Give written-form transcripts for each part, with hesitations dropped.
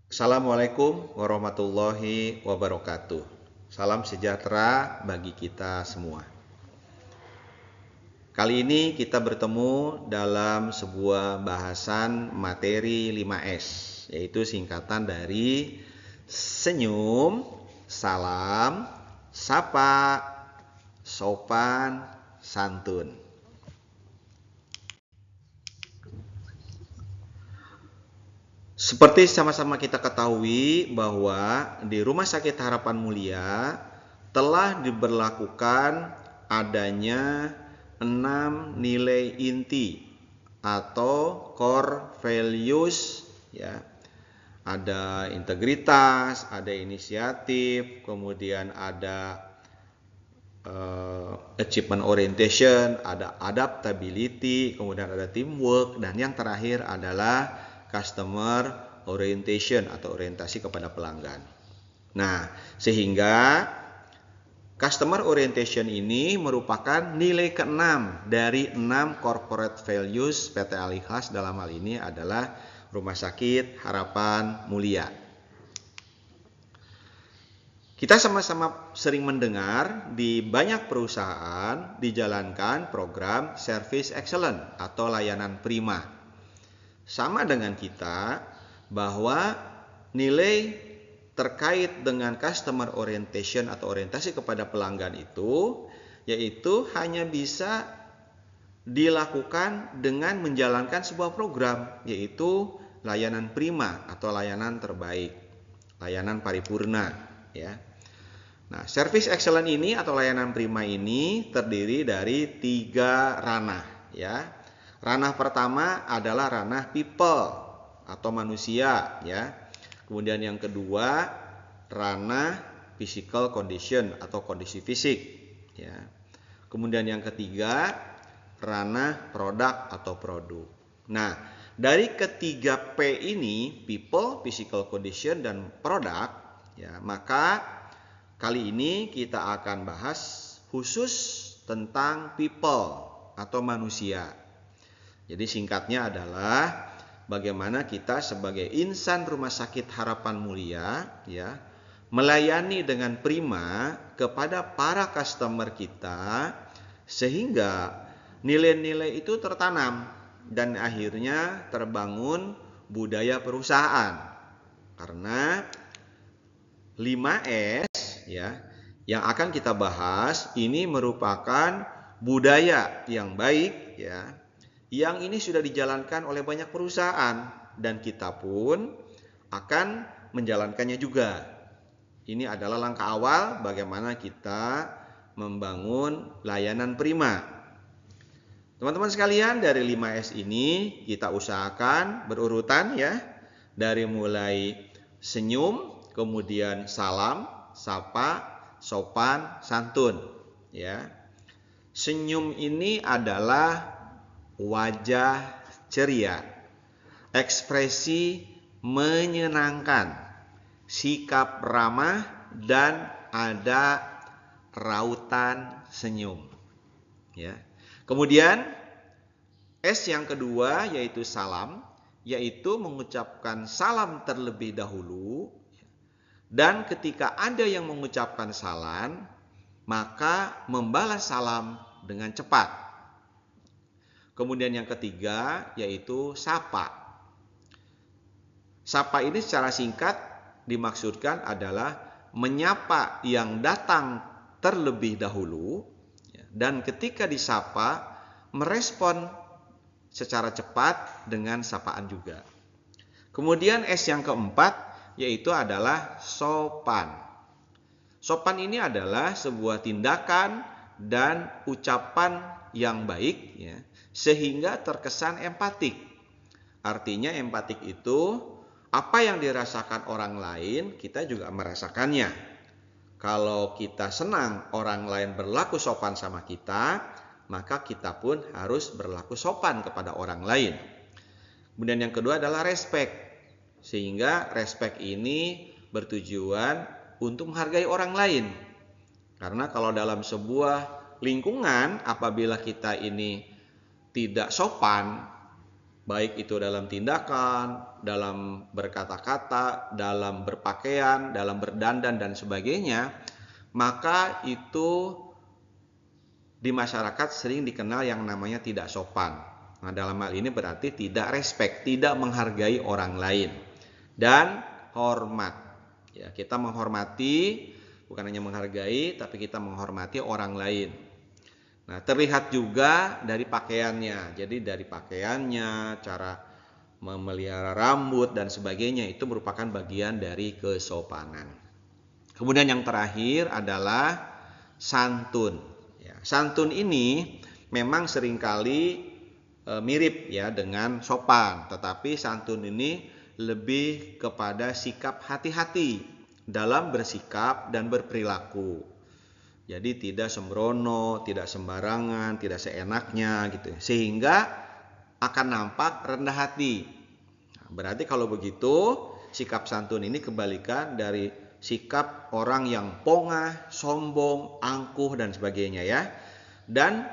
Assalamualaikum warahmatullahi wabarakatuh. Salam sejahtera bagi kita semua. Kali ini kita bertemu dalam sebuah bahasan materi 5S, yaitu singkatan dari senyum, salam, sapa, sopan, santun. Seperti sama-sama kita ketahui bahwa di Rumah Sakit Harapan Mulia telah diberlakukan adanya 6 nilai inti atau core values, ya. Ada integritas, ada inisiatif, kemudian ada achievement orientation, ada adaptability, kemudian ada teamwork, dan yang terakhir adalah customer orientation atau orientasi kepada pelanggan. Nah, sehingga customer orientation ini merupakan nilai ke-6 dari 6 corporate values PT Al-Ikhlas, dalam hal ini adalah Rumah Sakit Harapan Mulia. Kita sama-sama sering mendengar di banyak perusahaan dijalankan program Service Excellence atau layanan prima. Sama dengan kita bahwa nilai terkait dengan customer orientation atau orientasi kepada pelanggan itu yaitu hanya bisa dilakukan dengan menjalankan sebuah program, yaitu layanan prima atau layanan terbaik, layanan paripurna, ya. Nah, service excellence ini atau layanan prima ini terdiri dari 3 ranah, ya. Ranah pertama adalah ranah people atau manusia, ya. Kemudian yang kedua, ranah physical condition atau kondisi fisik, ya. Kemudian yang ketiga, ranah produk atau produk. Nah, dari ketiga P ini, people, physical condition, dan produk, ya, maka kali ini kita akan bahas khusus tentang people atau manusia. Jadi singkatnya adalah bagaimana kita sebagai insan Rumah Sakit Harapan Mulia, ya, melayani dengan prima kepada para customer kita sehingga nilai-nilai itu tertanam dan akhirnya terbangun budaya perusahaan. Karena 5S, ya, yang akan kita bahas ini merupakan budaya yang baik, ya, yang ini sudah dijalankan oleh banyak perusahaan dan kita pun akan menjalankannya juga. Ini adalah langkah awal bagaimana kita membangun layanan prima. Teman-teman sekalian, dari 5S ini kita usahakan berurutan, ya, dari mulai senyum, kemudian salam, sapa, sopan, santun, ya. Senyum ini adalah wajah ceria, ekspresi menyenangkan, sikap ramah, dan ada rautan senyum, ya. Kemudian S yang kedua yaitu salam, yaitu mengucapkan salam terlebih dahulu, dan ketika ada yang mengucapkan salam, maka membalas salam dengan cepat. Kemudian yang ketiga yaitu sapa. Sapa ini secara singkat dimaksudkan adalah menyapa yang datang terlebih dahulu, dan ketika disapa merespon secara cepat dengan sapaan juga. Kemudian S yang keempat yaitu adalah sopan. Sopan ini adalah sebuah tindakan dan ucapan yang baik, ya, sehingga terkesan empatik. Artinya empatik itu apa yang dirasakan orang lain kita juga merasakannya. Kalau kita senang orang lain berlaku sopan sama kita, maka kita pun harus berlaku sopan kepada orang lain. Kemudian yang kedua adalah respect. Sehingga respect ini bertujuan untuk menghargai orang lain. Karena kalau dalam sebuah lingkungan apabila kita ini tidak sopan, baik itu dalam tindakan, dalam berkata-kata, dalam berpakaian, dalam berdandan dan sebagainya, maka itu di masyarakat sering dikenal yang namanya tidak sopan. Nah, dalam hal ini berarti tidak respect, tidak menghargai orang lain. Dan hormat. Ya, kita menghormati, bukan hanya menghargai, tapi kita menghormati orang lain. Nah, terlihat juga dari pakaiannya. Jadi dari pakaiannya, cara memelihara rambut dan sebagainya itu merupakan bagian dari kesopanan. Kemudian yang terakhir adalah santun. Ya, santun ini memang seringkali mirip ya dengan sopan, tetapi santun ini lebih kepada sikap hati-hati dalam bersikap dan berperilaku. Jadi tidak sembrono, tidak sembarangan, tidak seenaknya gitu. Sehingga akan nampak rendah hati. Nah, berarti kalau begitu, sikap santun ini kebalikan dari sikap orang yang pongah, sombong, angkuh dan sebagainya ya. Dan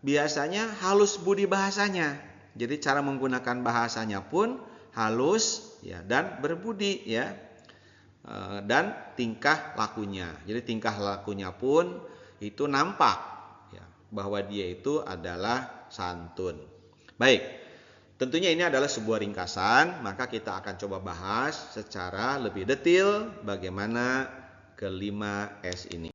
biasanya halus budi bahasanya. Jadi cara menggunakan bahasanya pun halus ya dan berbudi ya. Dan tingkah lakunya. Jadi tingkah lakunya pun itu nampak ya, bahwa dia itu adalah santun. Baik, tentunya ini adalah sebuah ringkasan, maka kita akan coba bahas secara lebih detail bagaimana kelima S ini.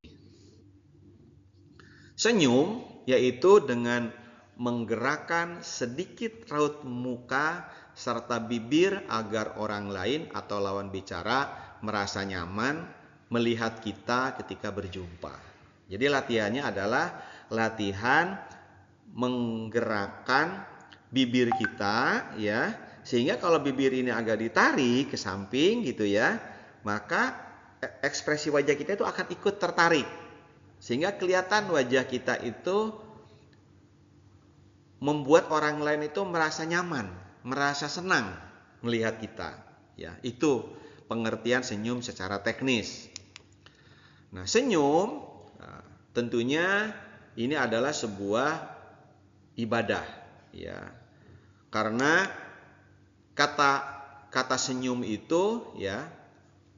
Senyum yaitu dengan menggerakkan sedikit raut muka serta bibir agar orang lain atau lawan bicara merasa nyaman melihat kita ketika berjumpa. Jadi latihannya adalah latihan menggerakkan bibir kita ya, sehingga kalau bibir ini agak ditarik ke samping gitu ya, maka ekspresi wajah kita itu akan ikut tertarik. Sehingga kelihatan wajah kita itu membuat orang lain itu merasa nyaman, merasa senang melihat kita. Ya, itu pengertian senyum secara teknis. Nah, senyum tentunya ini adalah sebuah ibadah, ya. Karena kata senyum itu ya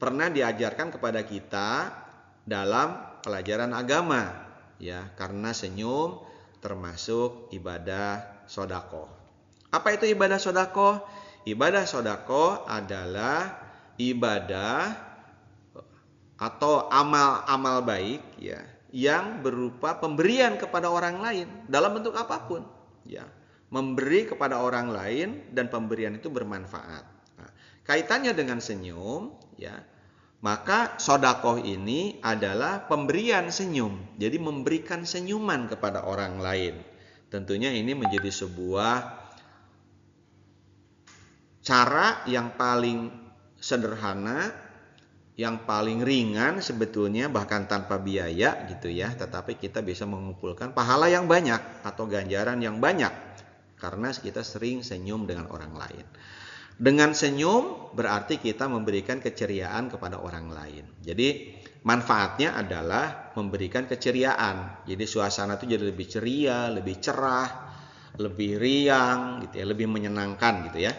pernah diajarkan kepada kita dalam pelajaran agama, ya. Karena senyum termasuk ibadah sodaqoh. Apa itu ibadah sodaqoh? Ibadah sodaqoh adalah ibadah atau amal-amal baik ya yang berupa pemberian kepada orang lain dalam bentuk apapun ya, memberi kepada orang lain dan pemberian itu bermanfaat. Nah, kaitannya dengan senyum ya, maka sedekah ini adalah pemberian senyum, jadi memberikan senyuman kepada orang lain. Tentunya ini menjadi sebuah cara yang paling sederhana, yang paling ringan sebetulnya bahkan tanpa biaya gitu ya, tetapi kita bisa mengumpulkan pahala yang banyak atau ganjaran yang banyak karena kita sering senyum dengan orang lain. Dengan senyum berarti kita memberikan keceriaan kepada orang lain. Jadi manfaatnya adalah memberikan keceriaan. Jadi suasana itu jadi lebih ceria, lebih cerah, lebih riang gitu ya, lebih menyenangkan gitu ya.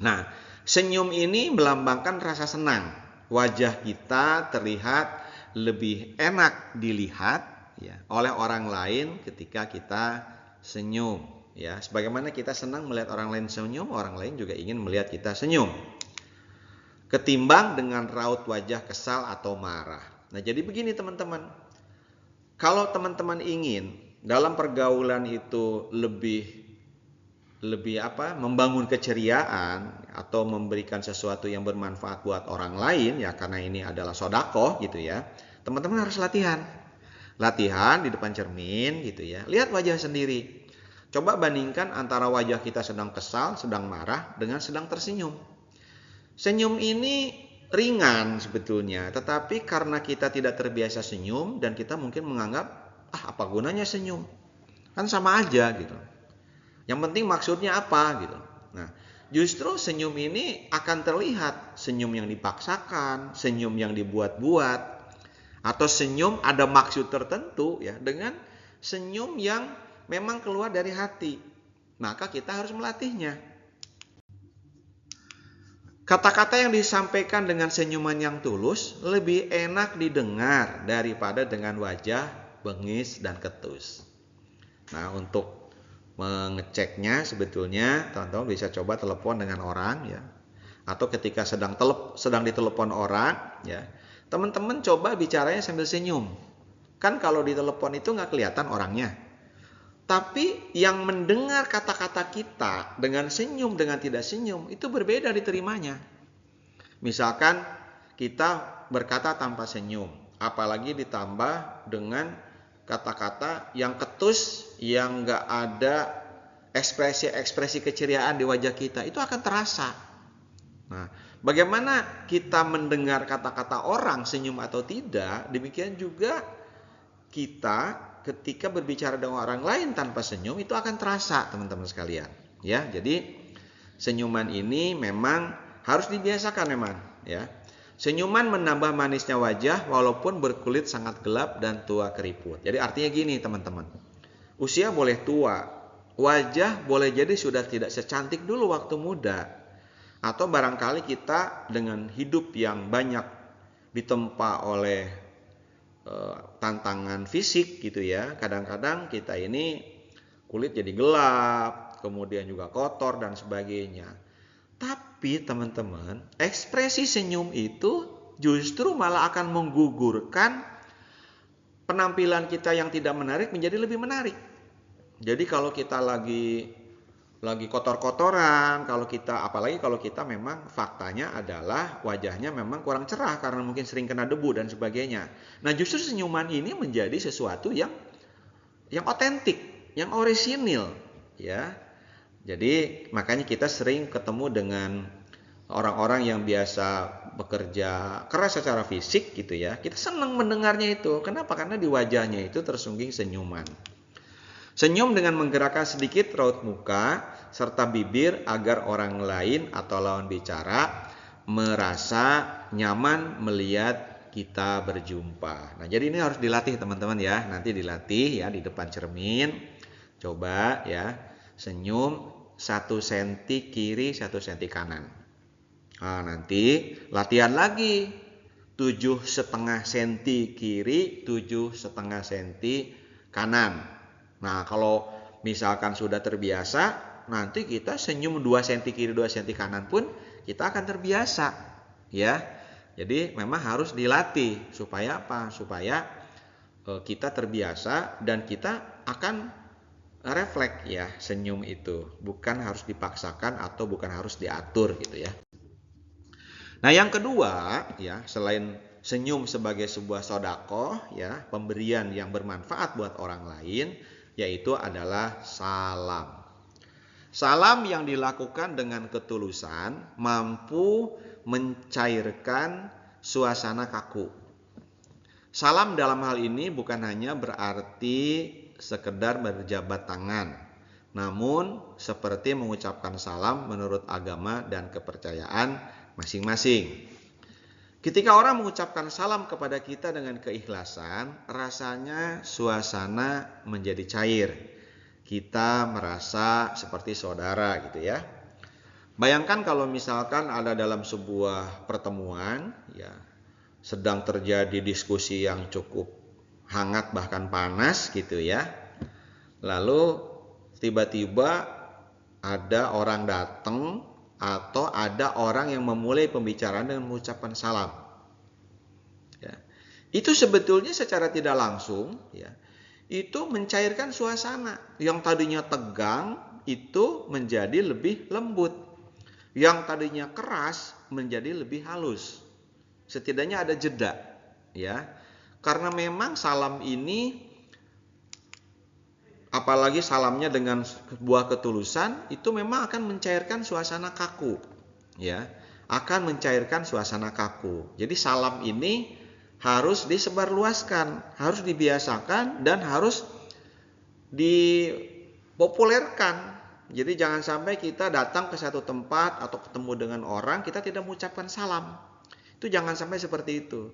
Nah, senyum ini melambangkan rasa senang. Wajah kita terlihat lebih enak dilihat ya, oleh orang lain ketika kita senyum. Ya, sebagaimana kita senang melihat orang lain senyum, orang lain juga ingin melihat kita senyum. Ketimbang dengan raut wajah kesal atau marah. Nah, jadi begini teman-teman. Kalau teman-teman ingin dalam pergaulan itu lebih membangun keceriaan atau memberikan sesuatu yang bermanfaat buat orang lain ya, karena ini adalah sedekah gitu ya. Teman-teman harus latihan di depan cermin gitu ya. Lihat wajah sendiri. Coba bandingkan antara wajah kita sedang kesal, sedang marah dengan sedang tersenyum. Senyum ini ringan sebetulnya, tetapi karena kita tidak terbiasa senyum dan kita mungkin menganggap apa gunanya senyum? Kan sama aja gitu. Yang penting maksudnya apa gitu. Nah, justru senyum ini akan terlihat senyum yang dipaksakan, senyum yang dibuat-buat, atau senyum ada maksud tertentu ya, dengan senyum yang memang keluar dari hati. maka kita harus melatihnya. Kata-kata yang disampaikan dengan senyuman yang tulus lebih enak didengar daripada dengan wajah bengis dan ketus. Nah, untuk mengeceknya sebetulnya teman-teman bisa coba telepon dengan orang ya. Atau ketika sedang ditelepon orang ya, teman-teman coba bicaranya sambil senyum. Kan kalau di telepon itu nggak kelihatan orangnya. Tapi yang mendengar kata-kata kita dengan senyum, dengan tidak senyum, itu berbeda diterimanya. Misalkan kita berkata tanpa senyum, apalagi ditambah dengan kata-kata yang ketus, yang nggak ada ekspresi keceriaan di wajah kita, itu akan terasa. Nah, bagaimana kita mendengar kata-kata orang senyum atau tidak, demikian juga kita ketika berbicara dengan orang lain tanpa senyum itu akan terasa, teman-teman sekalian. Ya, jadi senyuman ini memang harus dibiasakan memang, ya. Senyuman menambah manisnya wajah walaupun berkulit sangat gelap dan tua keriput. Jadi artinya gini, teman-teman. Usia boleh tua, wajah boleh jadi sudah tidak secantik dulu waktu muda. Atau barangkali kita dengan hidup yang banyak ditempa oleh tantangan fisik gitu ya. Kadang-kadang kita ini kulit jadi gelap, kemudian juga kotor dan sebagainya. Tapi teman-teman, ekspresi senyum itu justru malah akan menggugurkan penampilan kita yang tidak menarik menjadi lebih menarik. Jadi kalau kita lagi kotor-kotoran, apalagi kalau kita memang faktanya adalah wajahnya memang kurang cerah karena mungkin sering kena debu dan sebagainya. Nah, justru senyuman ini menjadi sesuatu yang otentik, yang orisinil, ya. Jadi makanya kita sering ketemu dengan orang-orang yang biasa bekerja keras secara fisik gitu ya. Kita senang mendengarnya itu. Kenapa? Karena di wajahnya itu tersungging senyuman. Senyum dengan menggerakkan sedikit raut muka serta bibir agar orang lain atau lawan bicara merasa nyaman melihat kita berjumpa. Nah, jadi ini harus dilatih teman-teman ya. Nanti dilatih ya di depan cermin. Coba ya, senyum 1 cm kiri, 1 cm kanan. Nah, nanti latihan lagi 7,5 cm kiri, 7,5 cm kanan. Nah, kalau misalkan sudah terbiasa, nanti kita senyum 2 cm kiri, 2 cm kanan pun kita akan terbiasa, ya. Jadi memang harus dilatih supaya apa? Supaya kita terbiasa dan kita akan refleks ya senyum itu. Bukan harus dipaksakan atau bukan harus diatur gitu ya. Nah, yang kedua ya, selain senyum sebagai sebuah sedekah ya, pemberian yang bermanfaat buat orang lain, yaitu adalah salam. Salam yang dilakukan dengan ketulusan mampu mencairkan suasana kaku. Salam dalam hal ini bukan hanya berarti sekedar berjabat tangan, namun seperti mengucapkan salam menurut agama dan kepercayaan masing-masing. Ketika orang mengucapkan salam kepada kita dengan keikhlasan, rasanya suasana menjadi cair. Kita merasa seperti saudara gitu ya. Bayangkan kalau misalkan ada dalam sebuah pertemuan, ya, sedang terjadi diskusi yang cukup hangat bahkan panas gitu ya. Lalu tiba-tiba ada orang datang atau ada orang yang memulai pembicaraan dengan mengucapkan salam. Ya. Itu sebetulnya secara tidak langsung, ya, itu mencairkan suasana. Yang tadinya tegang itu menjadi lebih lembut. Yang tadinya keras menjadi lebih halus. Setidaknya ada jeda, ya. Karena memang salam ini, apalagi salamnya dengan sebuah ketulusan, itu memang akan mencairkan suasana kaku, ya, akan mencairkan suasana kaku. Jadi salam ini harus disebarluaskan, harus dibiasakan dan harus dipopulerkan. Jadi jangan sampai kita datang ke satu tempat atau ketemu dengan orang kita tidak mengucapkan salam. Itu jangan sampai seperti itu.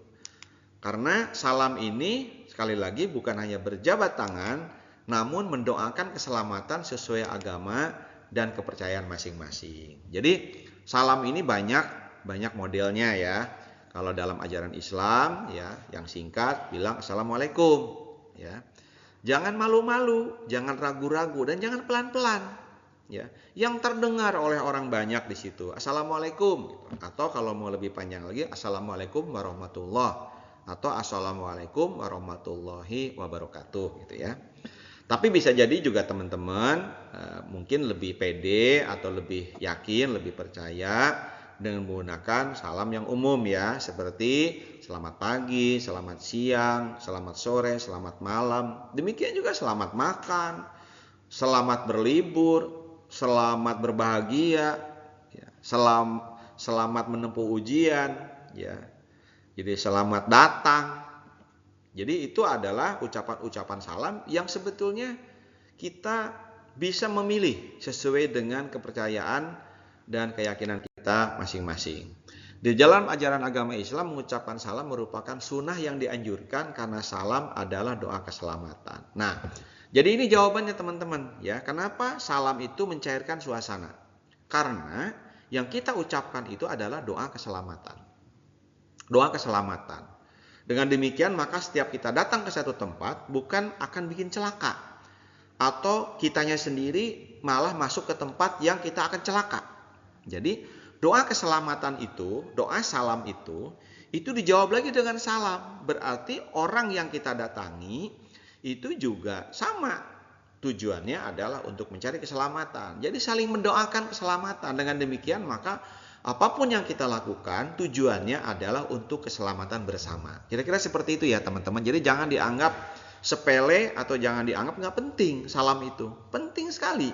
Karena salam ini sekali lagi bukan hanya berjabat tangan, namun mendoakan keselamatan sesuai agama dan kepercayaan masing-masing. Jadi salam ini banyak modelnya ya. Kalau dalam ajaran Islam ya, yang singkat bilang Assalamualaikum ya. Jangan malu-malu, jangan ragu-ragu, dan jangan pelan-pelan ya. Yang terdengar oleh orang banyak di situ Assalamualaikum gitu. Atau kalau mau lebih panjang lagi Assalamualaikum warahmatullahi atau Assalamualaikum warahmatullahi wabarakatuh gitu ya. Tapi bisa jadi juga teman-teman mungkin lebih pede atau lebih yakin, lebih percaya dengan menggunakan salam yang umum ya, seperti selamat pagi, selamat siang, selamat sore, selamat malam. Demikian juga selamat makan, selamat berlibur, selamat berbahagia, ya, selamat menempuh ujian, ya. Jadi selamat datang. Jadi itu adalah ucapan-ucapan salam yang sebetulnya kita bisa memilih sesuai dengan kepercayaan dan keyakinan kita masing-masing. Di dalam ajaran agama Islam mengucapkan salam merupakan sunnah yang dianjurkan karena salam adalah doa keselamatan. Nah, jadi ini jawabannya teman-teman ya. Kenapa salam itu mencairkan suasana? Karena yang kita ucapkan itu adalah doa keselamatan. Doa keselamatan. Dengan demikian maka setiap kita datang ke satu tempat bukan akan bikin celaka. Atau kitanya sendiri malah masuk ke tempat yang kita akan celaka. Jadi doa keselamatan itu, doa salam itu dijawab lagi dengan salam. Berarti orang yang kita datangi itu juga sama. Tujuannya adalah untuk mencari keselamatan. Jadi saling mendoakan keselamatan. Dengan demikian maka apapun yang kita lakukan tujuannya adalah untuk keselamatan bersama. Kira-kira seperti itu ya teman-teman. Jadi jangan dianggap sepele atau jangan dianggap nggak penting salam itu. Penting sekali.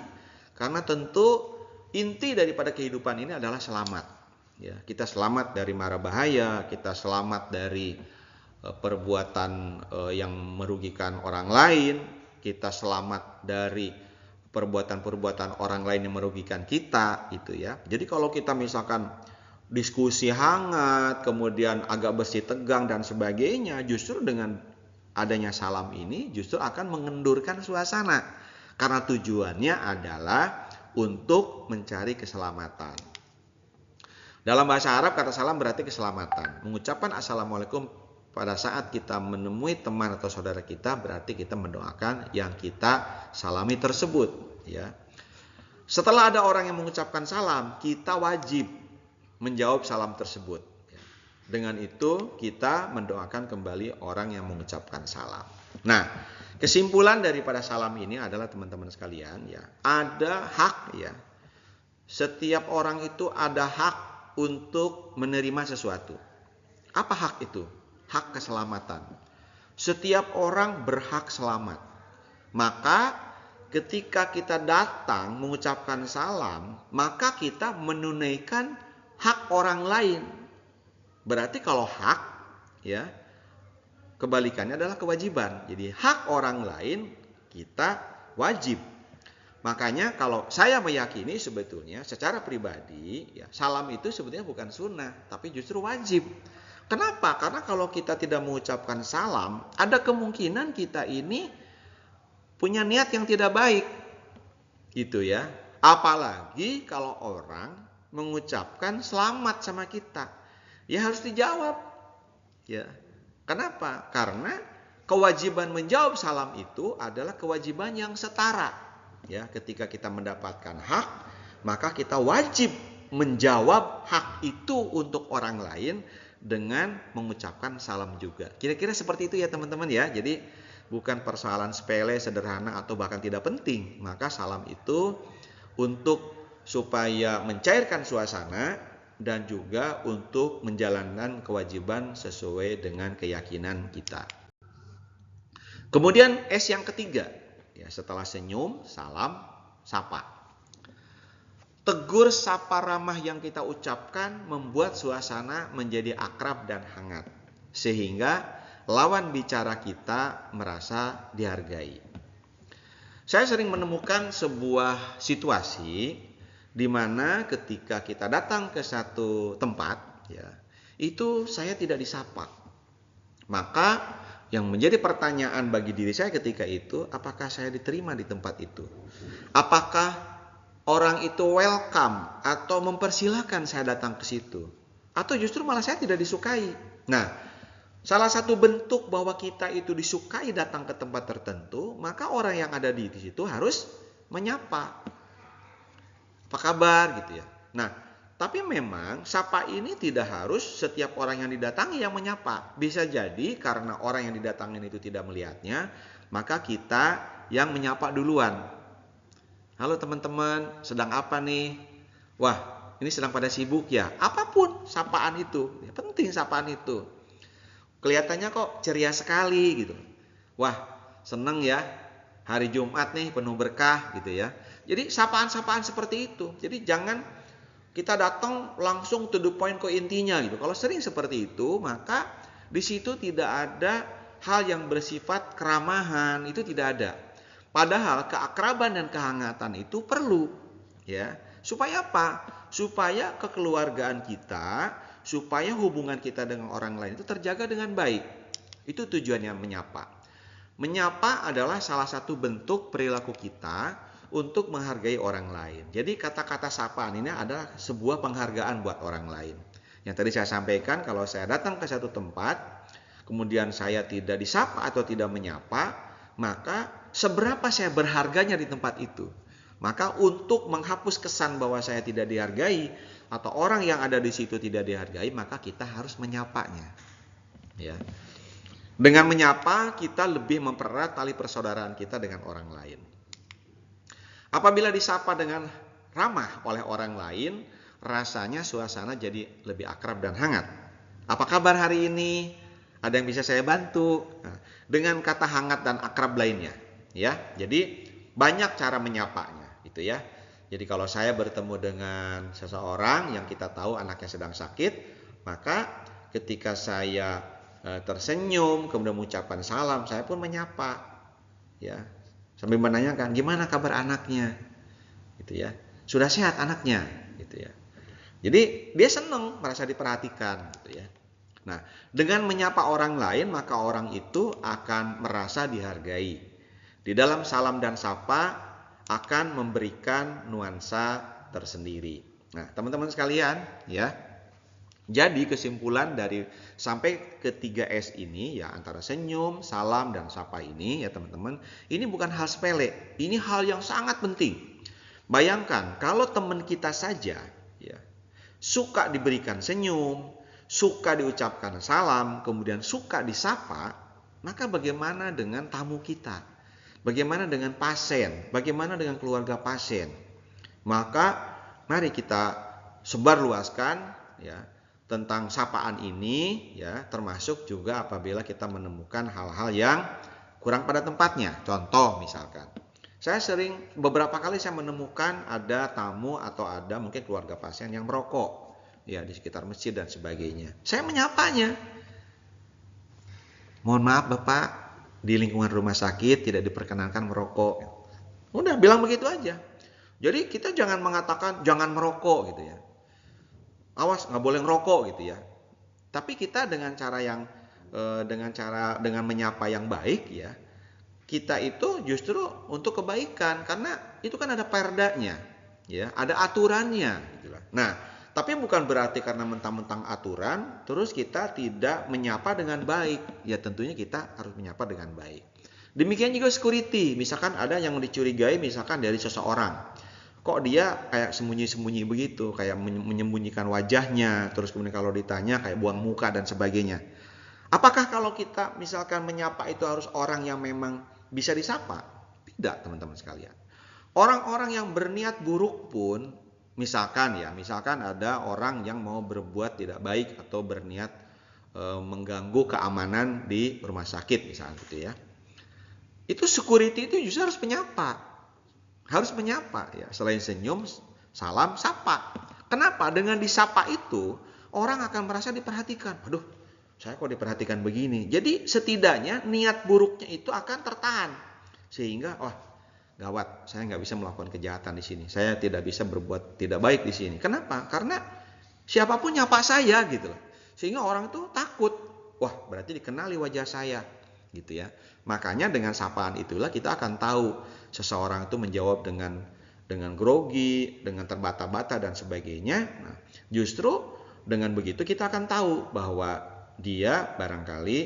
Karena tentu inti daripada kehidupan ini adalah selamat. Ya, kita selamat dari mara bahaya, kita selamat dari perbuatan yang merugikan orang lain, kita selamat dari perbuatan-perbuatan orang lain yang merugikan kita, itu ya. Jadi kalau kita misalkan diskusi hangat, kemudian agak bersih tegang dan sebagainya, justru dengan adanya salam ini justru akan mengendurkan suasana. Karena tujuannya adalah untuk mencari keselamatan. Dalam bahasa Arab kata salam berarti keselamatan. Mengucapkan Assalamualaikum pada saat kita menemui teman atau saudara kita berarti kita mendoakan yang kita salami tersebut. Ya. Setelah ada orang yang mengucapkan salam, kita wajib menjawab salam tersebut. Dengan itu kita mendoakan kembali orang yang mengucapkan salam. Nah, kesimpulan daripada salam ini adalah teman-teman sekalian ya, ada hak ya. Setiap orang itu ada hak untuk menerima sesuatu. Apa hak itu? Hak keselamatan. Setiap orang berhak selamat. Maka ketika kita datang mengucapkan salam, maka kita menunaikan hak orang lain. Berarti kalau hak ya, kebalikannya adalah kewajiban. Jadi hak orang lain kita wajib. Makanya kalau saya meyakini sebetulnya secara pribadi ya, salam itu sebetulnya bukan sunnah tapi justru wajib. Kenapa? Karena kalau kita tidak mengucapkan salam, ada kemungkinan kita ini punya niat yang tidak baik. Gitu ya. Apalagi kalau orang mengucapkan selamat sama kita. Ya harus dijawab. Ya. Kenapa? Karena kewajiban menjawab salam itu adalah kewajiban yang setara. Ya, ketika kita mendapatkan hak, maka kita wajib menjawab hak itu untuk orang lain dengan mengucapkan salam juga. Kira-kira seperti itu ya teman-teman ya. Jadi bukan persoalan sepele, sederhana atau bahkan tidak penting. Maka salam itu untuk supaya mencairkan suasana dan juga untuk menjalankan kewajiban sesuai dengan keyakinan kita. Kemudian S yang ketiga, ya setelah senyum, salam, sapa. Tegur sapa ramah yang kita ucapkan membuat suasana menjadi akrab dan hangat. Sehingga lawan bicara kita merasa dihargai. Saya sering menemukan sebuah situasi di mana ketika kita datang ke satu tempat, ya, itu saya tidak disapa. Maka yang menjadi pertanyaan bagi diri saya ketika itu, apakah saya diterima di tempat itu? Apakah orang itu welcome atau mempersilahkan saya datang ke situ? Atau justru malah saya tidak disukai? Nah, salah satu bentuk bahwa kita itu disukai datang ke tempat tertentu, maka orang yang ada di situ harus menyapa. Apa kabar gitu ya. Nah, tapi memang sapa ini tidak harus setiap orang yang didatangi yang menyapa. Bisa jadi karena orang yang didatangin itu tidak melihatnya, maka kita yang menyapa duluan. Halo teman-teman, sedang apa nih? Wah, ini sedang pada sibuk ya. Apapun sapaan itu, penting sapaan itu. Kelihatannya kok ceria sekali gitu. Wah, seneng ya. Hari Jumat nih penuh berkah gitu ya. Jadi sapaan-sapaan seperti itu. Jadi jangan kita datang langsung to the point ke intinya gitu. Kalau sering seperti itu, maka di situ tidak ada hal yang bersifat keramahan, itu tidak ada. Padahal keakraban dan kehangatan itu perlu, ya. Supaya apa? Supaya kekeluargaan kita, supaya hubungan kita dengan orang lain itu terjaga dengan baik. Itu tujuannya menyapa. Menyapa adalah salah satu bentuk perilaku kita untuk menghargai orang lain. Jadi kata-kata sapaan ini adalah sebuah penghargaan buat orang lain. Yang tadi saya sampaikan, kalau saya datang ke satu tempat, kemudian saya tidak disapa atau tidak menyapa, maka seberapa saya berharganya di tempat itu. Maka untuk menghapus kesan bahwa saya tidak dihargai atau orang yang ada di situ tidak dihargai, maka kita harus menyapanya. Ya. Dengan menyapa, kita lebih mempererat tali persaudaraan kita dengan orang lain. Apabila disapa dengan ramah oleh orang lain, rasanya suasana jadi lebih akrab dan hangat. Apa kabar hari ini? Ada yang bisa saya bantu? Nah, dengan kata hangat dan akrab lainnya, ya. Jadi banyak cara menyapanya, gitu ya. Jadi kalau saya bertemu dengan seseorang yang kita tahu anaknya sedang sakit, maka ketika saya tersenyum, kemudian mengucapkan salam, saya pun menyapa, ya. Sambil menanyakan gimana kabar anaknya, gitu ya. Sudah sehat anaknya, gitu ya. Jadi dia senang merasa diperhatikan, gitu ya. Nah, dengan menyapa orang lain maka orang itu akan merasa dihargai. Di dalam salam dan sapa akan memberikan nuansa tersendiri. Nah, teman-teman sekalian, ya. Jadi kesimpulan dari sampai ke 3S ini ya, antara senyum, salam, dan sapa ini ya teman-teman, ini bukan hal sepele, ini hal yang sangat penting. Bayangkan kalau teman kita saja ya suka diberikan senyum, suka diucapkan salam, kemudian suka disapa, maka bagaimana dengan tamu kita? Bagaimana dengan pasien? Bagaimana dengan keluarga pasien? Maka mari kita sebarluaskan ya tentang sapaan ini ya, termasuk juga apabila kita menemukan hal-hal yang kurang pada tempatnya. Contoh misalkan, saya sering beberapa kali saya menemukan ada tamu atau ada mungkin keluarga pasien yang merokok ya di sekitar masjid dan sebagainya. Saya menyapanya. Mohon maaf Bapak, di lingkungan rumah sakit tidak diperkenankan merokok. Udah bilang begitu aja. Jadi kita jangan mengatakan jangan merokok gitu ya. Awas nggak boleh ngerokok gitu ya. Tapi kita dengan cara dengan menyapa yang baik ya, kita itu justru untuk kebaikan karena itu kan ada perdanya ya, ada aturannya gitu lah. Nah, tapi bukan berarti karena mentang-mentang aturan terus kita tidak menyapa dengan baik. Ya tentunya kita harus menyapa dengan baik. Demikian juga security, misalkan ada yang dicurigai misalkan dari seseorang. Kok dia kayak sembunyi-sembunyi begitu, kayak menyembunyikan wajahnya, terus kemudian kalau ditanya kayak buang muka dan sebagainya. Apakah kalau kita misalkan menyapa itu harus orang yang memang bisa disapa? Tidak, teman-teman sekalian. Orang-orang yang berniat buruk pun, misalkan ada orang yang mau berbuat tidak baik atau berniat mengganggu keamanan di rumah sakit misalnya gitu ya. Itu security itu justru harus menyapa. Harus menyapa ya, selain senyum, salam, sapa. Kenapa? Dengan disapa itu orang akan merasa diperhatikan. Waduh, saya kok diperhatikan begini. Jadi setidaknya niat buruknya itu akan tertahan. Sehingga gawat, saya nggak bisa melakukan kejahatan di sini. Saya tidak bisa berbuat tidak baik di sini. Kenapa? Karena siapapun nyapa saya gitu loh. Sehingga orang itu takut. Wah, berarti dikenali wajah saya. gitu ya. Makanya dengan sapaan itulah kita akan tahu seseorang itu menjawab dengan grogi, dengan terbata-bata dan sebagainya. Nah, justru dengan begitu kita akan tahu bahwa dia barangkali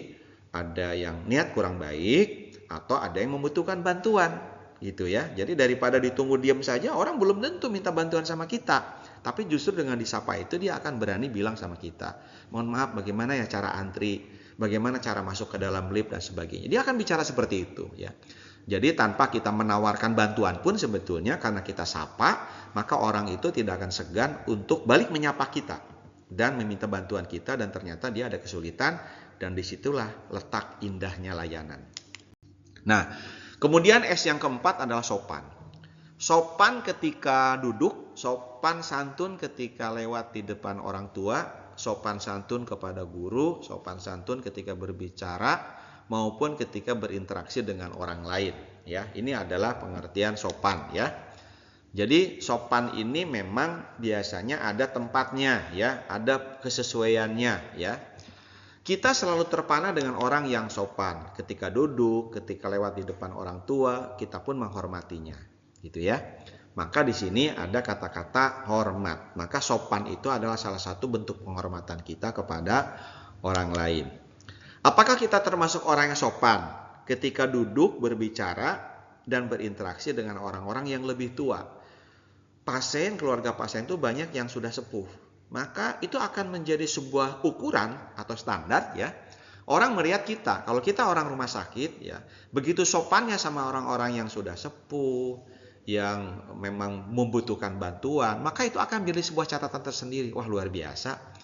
ada yang niat kurang baik atau ada yang membutuhkan bantuan gitu ya. Jadi daripada ditunggu diam saja, orang belum tentu minta bantuan sama kita. Tapi justru dengan disapa itu dia akan berani bilang sama kita, mohon maaf bagaimana ya cara antri, bagaimana cara masuk ke dalam lift dan sebagainya. Dia akan bicara seperti itu ya. Jadi tanpa kita menawarkan bantuan pun sebetulnya karena kita sapa, maka orang itu tidak akan segan untuk balik menyapa kita dan meminta bantuan kita, dan ternyata dia ada kesulitan, dan disitulah letak indahnya layanan. Nah, kemudian S yang keempat adalah sopan. Sopan ketika duduk, sopan santun ketika lewat di depan orang tua, sopan santun kepada guru, sopan santun ketika berbicara maupun ketika berinteraksi dengan orang lain ya. Ini adalah pengertian sopan ya. Jadi sopan ini memang biasanya ada tempatnya ya, ada kesesuaiannya ya. Kita selalu terpana dengan orang yang sopan. Ketika duduk, ketika lewat di depan orang tua, kita pun menghormatinya gitu ya. Maka di sini ada kata-kata hormat. Maka sopan itu adalah salah satu bentuk penghormatan kita kepada orang lain. Apakah kita termasuk orang yang sopan ketika duduk, berbicara, dan berinteraksi dengan orang-orang yang lebih tua? Pasien, keluarga pasien itu banyak yang sudah sepuh. Maka itu akan menjadi sebuah ukuran atau standar ya. Orang melihat kita, kalau kita orang rumah sakit ya, begitu sopannya sama orang-orang yang sudah sepuh, yang memang membutuhkan bantuan, maka itu akan menjadi sebuah catatan tersendiri. Wah, luar biasa.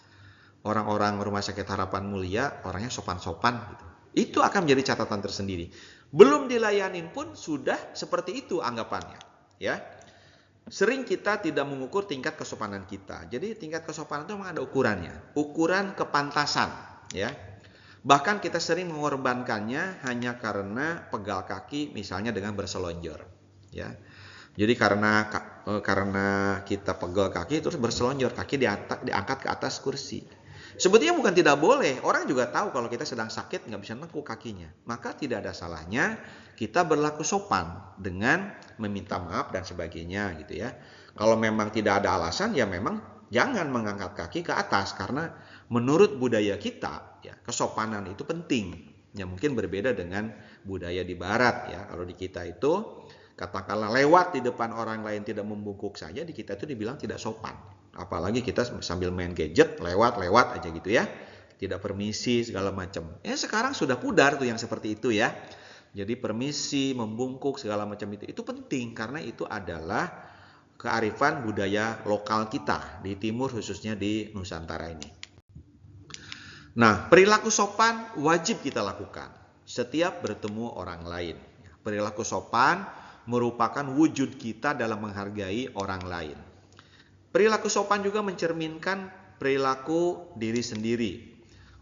Orang-orang Rumah Sakit Harapan Mulia orangnya sopan-sopan gitu. Itu akan menjadi catatan tersendiri. Belum dilayanin pun sudah seperti itu anggapannya, ya. Sering kita tidak mengukur tingkat kesopanan kita. Jadi tingkat kesopanan itu memang ada ukurannya, ukuran kepantasan, ya. Bahkan kita sering mengorbankannya hanya karena pegal kaki, misalnya dengan berselonjor, ya. Jadi karena kita pegal kaki terus berselonjor, kaki diangkat ke atas kursi. Sebetulnya bukan tidak boleh, orang juga tahu kalau kita sedang sakit nggak bisa nengkuk kakinya. Maka tidak ada salahnya kita berlaku sopan dengan meminta maaf dan sebagainya gitu ya. Kalau memang tidak ada alasan ya memang jangan mengangkat kaki ke atas, karena menurut budaya kita ya kesopanan itu penting. Ya mungkin berbeda dengan budaya di barat ya. Kalau di kita itu katakanlah lewat di depan orang lain tidak membungkuk saja, di kita itu dibilang tidak sopan. Apalagi kita sambil main gadget, lewat aja gitu ya. Tidak permisi segala macam. Sekarang sudah pudar tuh yang seperti itu ya. Jadi permisi, membungkuk segala macam itu penting karena itu adalah kearifan budaya lokal kita di timur, khususnya di Nusantara ini. Nah, perilaku sopan wajib kita lakukan setiap bertemu orang lain. Perilaku sopan merupakan wujud kita dalam menghargai orang lain. Perilaku sopan juga mencerminkan perilaku diri sendiri.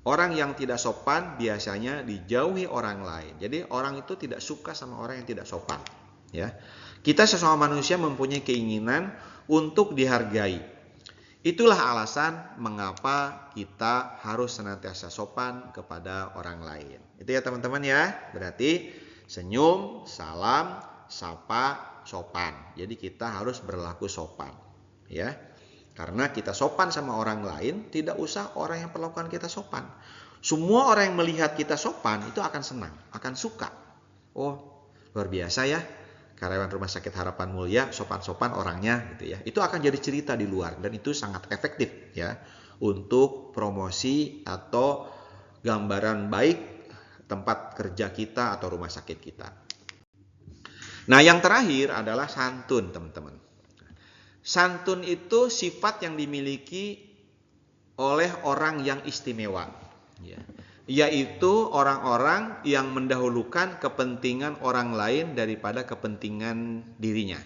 Orang yang tidak sopan biasanya dijauhi orang lain. Jadi orang itu tidak suka sama orang yang tidak sopan. Ya, kita sesama manusia mempunyai keinginan untuk dihargai. Itulah alasan mengapa kita harus senantiasa sopan kepada orang lain. Itu ya teman-teman ya. Berarti senyum, salam, sapa, sopan. Jadi kita harus berlaku sopan, ya. Karena kita sopan sama orang lain, tidak usah orang yang perlakukan kita sopan. Semua orang yang melihat kita sopan itu akan senang, akan suka. Oh, luar biasa ya. Karyawan Rumah Sakit Harapan Mulia sopan-sopan orangnya gitu ya. Itu akan jadi cerita di luar dan itu sangat efektif ya untuk promosi atau gambaran baik tempat kerja kita atau rumah sakit kita. Nah, yang terakhir adalah santun, teman-teman. Santun itu sifat yang dimiliki oleh orang yang istimewa, ya. Yaitu orang-orang yang mendahulukan kepentingan orang lain daripada kepentingan dirinya.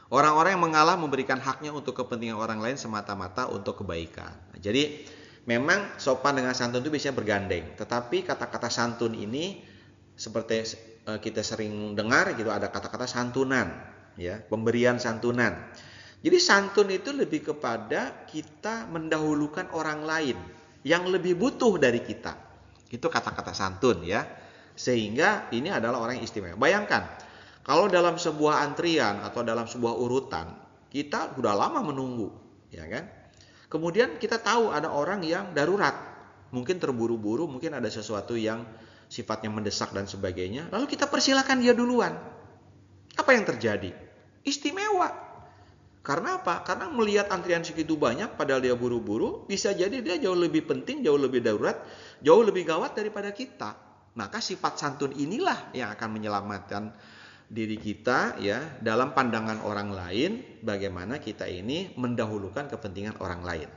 Orang-orang yang mengalah memberikan haknya untuk kepentingan orang lain semata-mata untuk kebaikan. Jadi, memang sopan dengan santun itu biasanya bergandeng. Tetapi kata-kata santun ini seperti kita sering dengar gitu, ada kata-kata santunan ya, pemberian santunan. Jadi santun itu lebih kepada kita mendahulukan orang lain yang lebih butuh dari kita. Itu kata-kata santun ya. Sehingga ini adalah orang yang istimewa. Bayangkan, kalau dalam sebuah antrian atau dalam sebuah urutan, kita sudah lama menunggu, ya kan? Kemudian kita tahu ada orang yang darurat, mungkin terburu-buru, mungkin ada sesuatu yang sifatnya mendesak dan sebagainya. Lalu kita persilakan dia duluan. Apa yang terjadi? Istimewa. Karena apa? Karena melihat antrian segitu banyak padahal dia buru-buru, bisa jadi dia jauh lebih penting, jauh lebih darurat, jauh lebih gawat daripada kita. Maka sifat santun inilah yang akan menyelamatkan diri kita ya dalam pandangan orang lain, bagaimana kita ini mendahulukan kepentingan orang lain.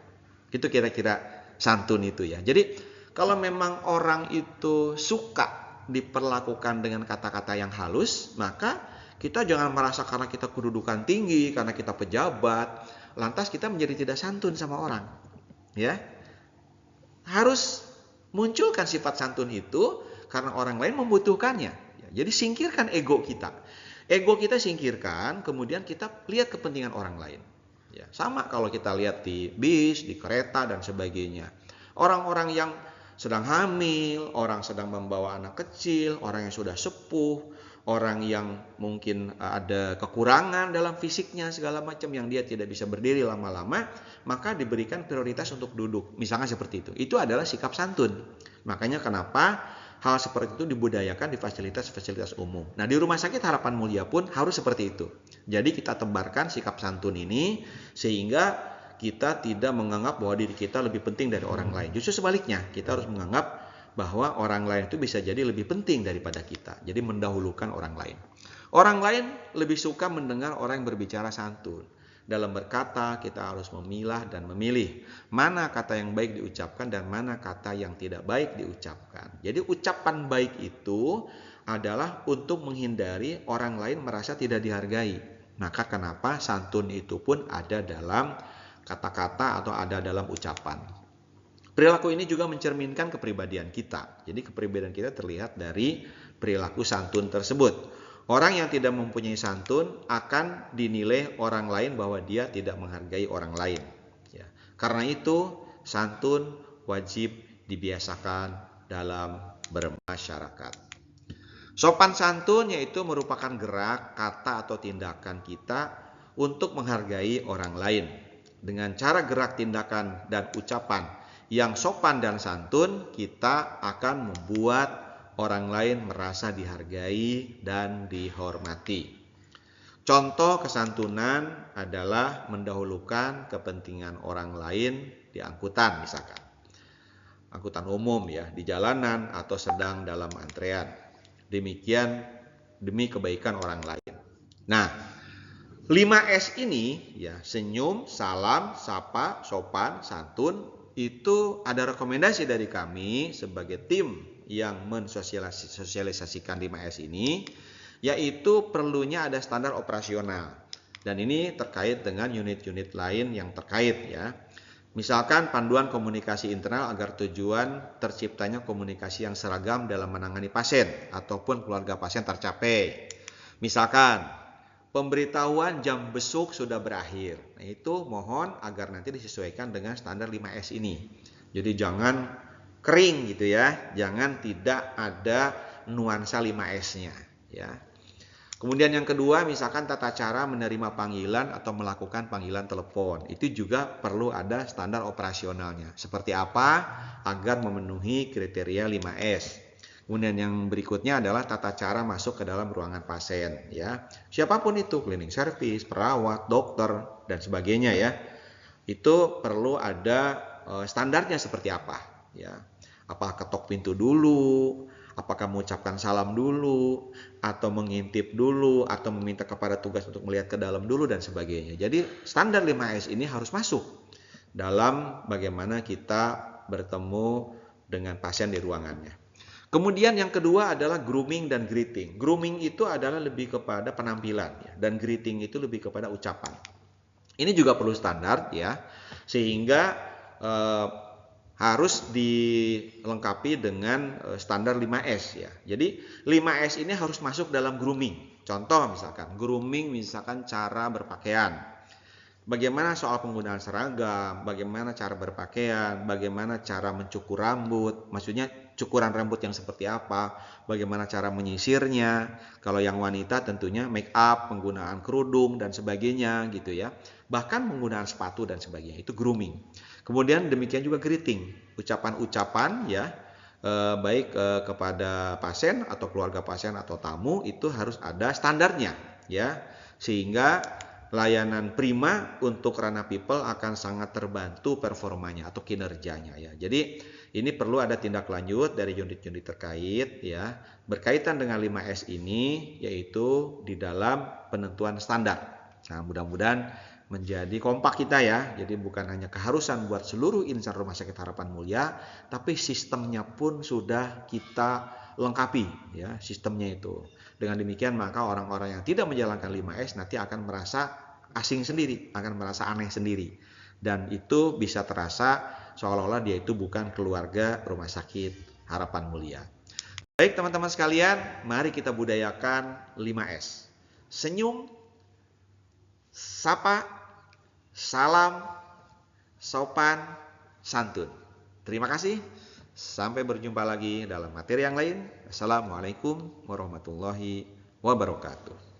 Itu kira-kira santun itu ya. Jadi kalau memang orang itu suka diperlakukan dengan kata-kata yang halus, maka kita jangan merasa karena kita kedudukan tinggi, karena kita pejabat, lantas kita menjadi tidak santun sama orang. Ya, harus munculkan sifat santun itu karena orang lain membutuhkannya. Ya, jadi singkirkan ego kita. Ego kita singkirkan, kemudian kita lihat kepentingan orang lain. Ya, sama kalau kita lihat di bis, di kereta dan sebagainya. Orang-orang yang sedang hamil, orang sedang membawa anak kecil, orang yang sudah sepuh, orang yang mungkin ada kekurangan dalam fisiknya segala macam yang dia tidak bisa berdiri lama-lama, maka diberikan prioritas untuk duduk. Misalnya seperti itu. Itu adalah sikap santun. Makanya kenapa hal seperti itu dibudayakan di fasilitas-fasilitas umum. Nah, di Rumah Sakit Harapan Mulia pun harus seperti itu. Jadi kita tebarkan sikap santun ini sehingga kita tidak menganggap bahwa diri kita lebih penting dari orang lain. Justru sebaliknya, kita harus menganggap bahwa orang lain itu bisa jadi lebih penting daripada kita. Jadi mendahulukan orang lain. Orang lain lebih suka mendengar orang yang berbicara santun. Dalam berkata kita harus memilah dan memilih mana kata yang baik diucapkan dan mana kata yang tidak baik diucapkan. Jadi ucapan baik itu adalah untuk menghindari orang lain merasa tidak dihargai. Maka kenapa santun itu pun ada dalam kata-kata atau ada dalam ucapan. Perilaku ini juga mencerminkan kepribadian kita. Jadi kepribadian kita terlihat dari perilaku santun tersebut. Orang yang tidak mempunyai santun akan dinilai orang lain bahwa dia tidak menghargai orang lain. Ya. Karena itu santun wajib dibiasakan dalam bermasyarakat. Sopan santun yaitu merupakan gerak, kata atau tindakan kita untuk menghargai orang lain. Dengan cara gerak, tindakan, dan ucapan yang sopan dan santun, kita akan membuat orang lain merasa dihargai dan dihormati. Contoh kesantunan adalah mendahulukan kepentingan orang lain di angkutan misalkan. Angkutan umum ya, di jalanan atau sedang dalam antrean. Demikian demi kebaikan orang lain. Nah, 5S ini ya, senyum, salam, sapa, sopan, santun, itu ada rekomendasi dari kami sebagai tim yang mensosialisasikan 5S ini, yaitu perlunya ada standar operasional. Dan ini terkait dengan unit-unit lain yang terkait ya. Misalkan panduan komunikasi internal agar tujuan terciptanya komunikasi yang seragam dalam menangani pasien ataupun keluarga pasien tercapai. Misalkan pemberitahuan jam besuk sudah berakhir. Nah, itu mohon agar nanti disesuaikan dengan standar 5S ini. Jadi jangan kering gitu ya. Jangan tidak ada nuansa 5S-nya ya. Kemudian yang kedua, misalkan tata cara menerima panggilan atau melakukan panggilan telepon. Itu juga perlu ada standar operasionalnya. Seperti apa agar memenuhi kriteria 5S. Kemudian yang berikutnya adalah tata cara masuk ke dalam ruangan pasien ya. Siapapun itu, cleaning service, perawat, dokter dan sebagainya ya. Itu perlu ada standarnya seperti apa ya. Apakah ketok pintu dulu, apakah mengucapkan salam dulu, atau mengintip dulu, atau meminta kepada tugas untuk melihat ke dalam dulu dan sebagainya. Jadi standar 5S ini harus masuk dalam bagaimana kita bertemu dengan pasien di ruangannya. Kemudian yang kedua adalah grooming dan greeting. Grooming itu adalah lebih kepada penampilan ya, dan greeting itu lebih kepada ucapan. Ini juga perlu standar ya, sehingga harus dilengkapi dengan standar 5S ya. Jadi 5S ini harus masuk dalam grooming. Contoh misalkan grooming misalkan cara berpakaian. Bagaimana soal penggunaan seragam, bagaimana cara berpakaian, bagaimana cara mencukur rambut, maksudnya cukuran rambut yang seperti apa, bagaimana cara menyisirnya. Kalau yang wanita tentunya make up, penggunaan kerudung dan sebagainya gitu ya. Bahkan penggunaan sepatu dan sebagainya, itu grooming. Kemudian demikian juga greeting, ucapan-ucapan ya, baik kepada pasien atau keluarga pasien atau tamu itu harus ada standarnya ya. Sehingga layanan prima untuk Rana People akan sangat terbantu performanya atau kinerjanya ya. Jadi ini perlu ada tindak lanjut dari unit-unit terkait ya berkaitan dengan 5S ini, yaitu di dalam penentuan standar. Nah, mudah-mudahan menjadi kompak kita ya. Jadi bukan hanya keharusan buat seluruh insan Rumah Sakit Harapan Mulia, tapi sistemnya pun sudah kita lengkapi ya, sistemnya itu. Dengan demikian maka orang-orang yang tidak menjalankan 5S nanti akan merasa asing sendiri, akan merasa aneh sendiri. Dan itu bisa terasa seolah-olah dia itu bukan keluarga Rumah Sakit Harapan Mulia. Baik teman-teman sekalian, mari kita budayakan 5S. Senyum, sapa, salam, sopan, santun. Terima kasih. Sampai berjumpa lagi dalam materi yang lain. Assalamualaikum warahmatullahi wabarakatuh.